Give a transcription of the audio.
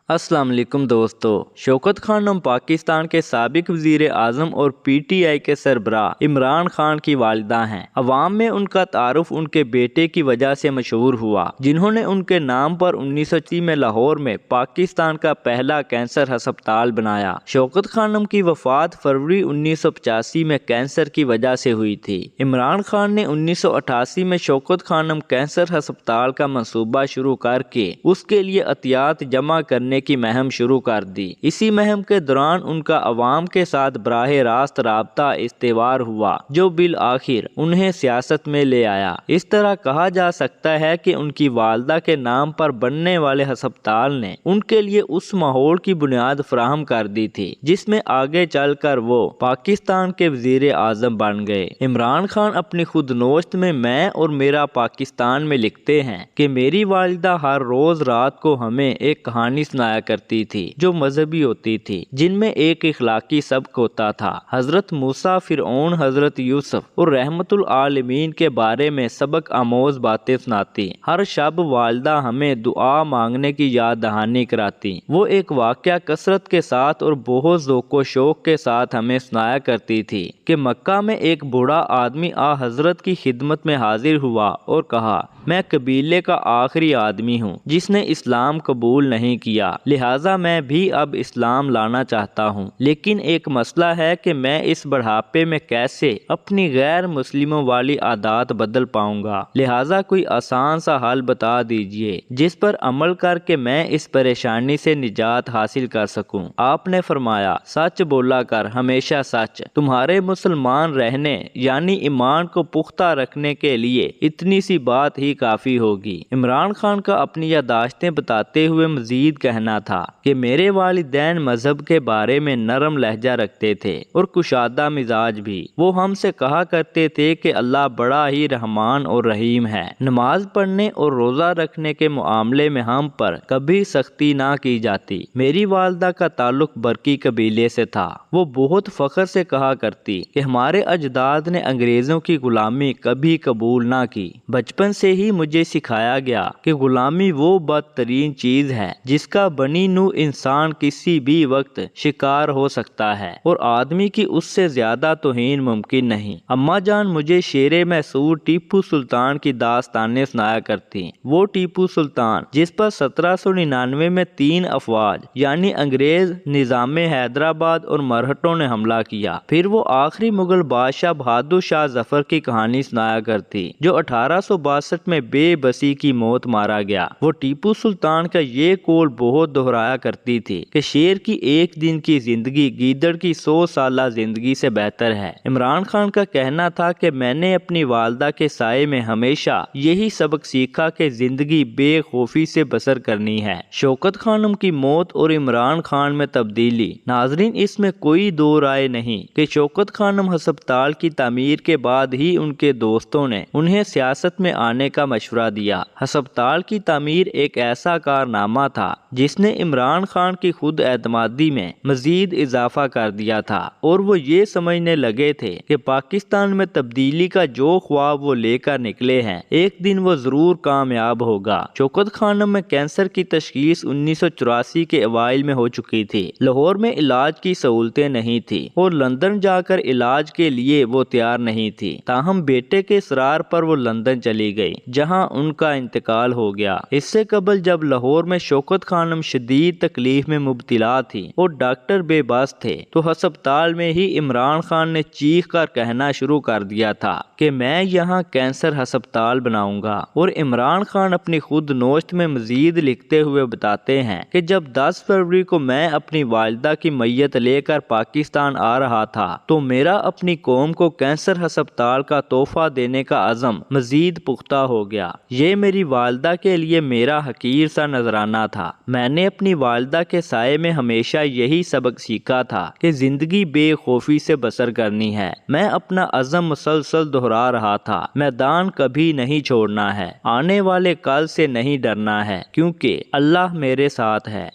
अस्सलाम वालेकुम दोस्तों। शौकत खानम पाकिस्तान के साबिक वजीर आज़म और PTI के सरबराह इमरान खान की वालिदा हैं। अवाम में उनका तारुफ उनके बेटे की वजह से मशहूर हुआ, जिन्होंने उनके नाम पर 1930 में लाहौर में पाकिस्तान का पहला कैंसर अस्पताल बनाया। शौकत खानम की वफात फरवरी 1985 में कैंसर की वजह से हुई थी। इमरान खान ने 1988 में शौकत खानम कैंसर अस्पताल का मंसूबा शुरू करके उसके लिए अतियात जमा करने की मुहिम शुरू कर दी। इसी मुहिम के दौरान उनका अवाम के साथ बराह रास्त राबता इस्तेवार हुआ, जो बिल आखिर उन्हें सियासत में ले आया। इस तरह कहा जा सकता है कि उनकी वालदा के नाम पर बनने वाले अस्पताल ने उनके लिए उस माहौल की बुनियाद फराहम कर दी थी जिसमें आगे चलकर वो पाकिस्तान के वजीर आजम बन गए। इमरान खान अपनी खुद नोश्त में मैं और मेरा पाकिस्तान में लिखते हैं कि मेरी वालिदा हर रोज रात को हमें एक कहानी सुनाया करती थी जो मजहबी होती थी, जिनमें एक इखलाकी सबक होता था। हजरत मूसा, फिरौन, हजरत यूसुफ और रहमतुल आलमीन के बारे में सबक आमोज बातें सुनाती। हर शब वालिदा हमें दुआ मांगने की याद दहानी कराती। वो एक वाकया कसरत के साथ और बहुत ज़ौक़ शौक के साथ हमें सुनाया करती थी कि मक्का में एक बूढ़ा आदमी आ हजरत की खिदमत में हाजिर हुआ और कहा, मैं कबीले का आखिरी आदमी हूँ जिसने इस्लाम कबूल नहीं किया, लिहाजा मैं भी अब इस्लाम लाना चाहता हूँ, लेकिन एक मसला है कि मैं इस बढ़ापे में कैसे अपनी गैर मुस्लिमों वाली आदत बदल पाऊंगा। लिहाजा कोई आसान सा हल बता दीजिए जिस पर अमल करके मैं इस परेशानी से निजात हासिल कर सकूं। आपने फरमाया, सच बोला कर, हमेशा सच। तुम्हारे मुसलमान रहने यानी ईमान को पुख्ता रखने के लिए इतनी सी बात ही काफी होगी। इमरान खान का अपनी यादाश्तें बताते हुए मजीद कहना था कि मेरे वालिदैन मजहब के बारे में नरम लहजा रखते थे और कुशादा मिजाज भी। वो हमसे कहा करते थे कि अल्लाह बड़ा ही रहमान और रहीम है। नमाज पढ़ने और रोजा रखने के मामले में हम पर कभी सख्ती ना की जाती। मेरी वालदा का ताल्लुक बरकी कबीले से था। वो बहुत फख्र से कहा करती कि हमारे अजदाद ने अंग्रेजों की गुलामी कभी कबूल ना की। बचपन से ही मुझे सिखाया गया कि गुलामी वो बदतरीन चीज है जिसका बनी नू इंसान किसी भी वक्त शिकार हो सकता है और आदमी की उससे ज्यादा तौहीन मुमकिन नहीं। अम्मा जान मुझे शेरे मैसूर टीपू सुल्तान की दास्तानें सुनाया करती। वो टीपू सुल्तान जिस पर 1799 में 3 अफवाज यानी अंग्रेज, निजाम हैदराबाद और मरहटों ने हमला किया। फिर वो आखिरी मुगल बादशाह बहादुर शाह जफर की कहानी सुनाया करती जो 1862 में बेबसी की मौत मारा गया। वो टीपू सुल्तान का ये कौल बहुत दोहराया करती थी कि शेर की एक दिन की जिंदगी गीदड़ की 100 साला जिंदगी से बेहतर है। इमरान खान का कहना था कि मैंने अपनी वालदा के साये में हमेशा यही सबक सीखा कि जिंदगी बेखौफी से बसर करनी है। शौकत खानम की मौत और इमरान खान में तब्दीली। नाजरीन, इसमें कोई दो राय नहीं कि शौकत खानम अस्पताल की तामीर के बाद ही उनके दोस्तों ने उन्हें सियासत में आने का मशवरा दिया। अस्पताल की तामीर एक ऐसा कारनामा था जिसने इमरान खान की खुद एतमादी में मजीद इजाफा कर दिया था और वो ये समझने लगे थे कि पाकिस्तान में तब्दीली का जो ख्वाब वो लेकर निकले हैं एक दिन वो जरूर कामयाब होगा। शौकत खानम में कैंसर की तशखीस 1984 के अवाइल में हो चुकी थी। लाहौर में इलाज की सहूलतें नहीं थी और लंदन जाकर इलाज के लिए वो तैयार नहीं थी। ताहम बेटे के इसरार पर वो लंदन चली गई जहां उनका इंतकाल हो गया। इससे कबल जब लाहौर में शौकत खानम शदीद तकलीफ में मुब्तला थी और डॉक्टर बेबस थे तो अस्पताल में ही इमरान खान ने चीख कर कहना शुरू कर दिया था कि मैं यहाँ कैंसर अस्पताल बनाऊंगा। और इमरान खान अपनी खुद नोश्त में मजीद लिखते हुए बताते हैं कि जब 10 फरवरी को मैं अपनी वालिदा की मैयत लेकर पाकिस्तान आ रहा था तो मेरा अपनी कौम को कैंसर अस्पताल का तोहफा देने का अज़म मजीद पुख्ता हो गया। ये मेरी वालिदा के लिए मेरा हकीर सा नजराना था। मैंने अपनी वालिदा के साये में हमेशा यही सबक सीखा था कि जिंदगी बेखौफी से बसर करनी है। मैं अपना अज़म मुसलसल दोहरा रहा था, मैदान कभी नहीं छोड़ना है, आने वाले कल से नहीं डरना है क्योंकि अल्लाह मेरे साथ है।